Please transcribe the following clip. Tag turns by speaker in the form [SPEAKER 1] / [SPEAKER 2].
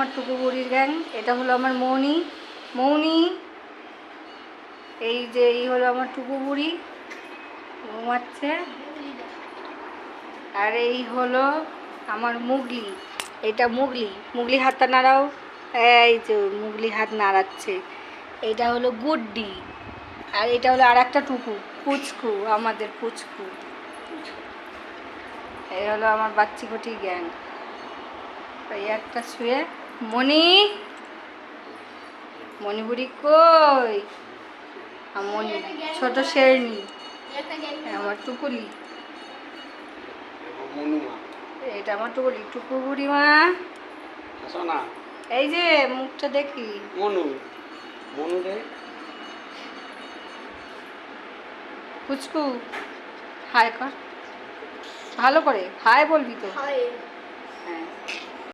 [SPEAKER 1] আমার টুকু বুড়ির গ্যাং। এটা হলো আমার মৌনি। মৌনি, এই হলো আমার টুকু বুড়ি, ঘুমাচ্ছে। আর এই হলো আমার মুগলি। এটা মুগলি। মুগলি হাতটা নাড়াও। এই যে মুগলি হাত নাড়াচ্ছে। এটা হলো গুড্ডি। আর এটা হলো আর একটা টুকু, পুচকু, আমাদের পুচকু। এই হলো আমার বাচ্চিকটি গ্যাং। এই একটা শুয়ে। মণি, মণিপুরি কই? মণি ছোট শেরনি, আমার টুকুলি। এটা আমার টুকুলি, টুকু বুড়িমা। এই যে মুখটা দেখি। মনু, মনু রে। পুচকু, হাই কর, ভালো করে হাই বলবি তো। হ্যাঁ।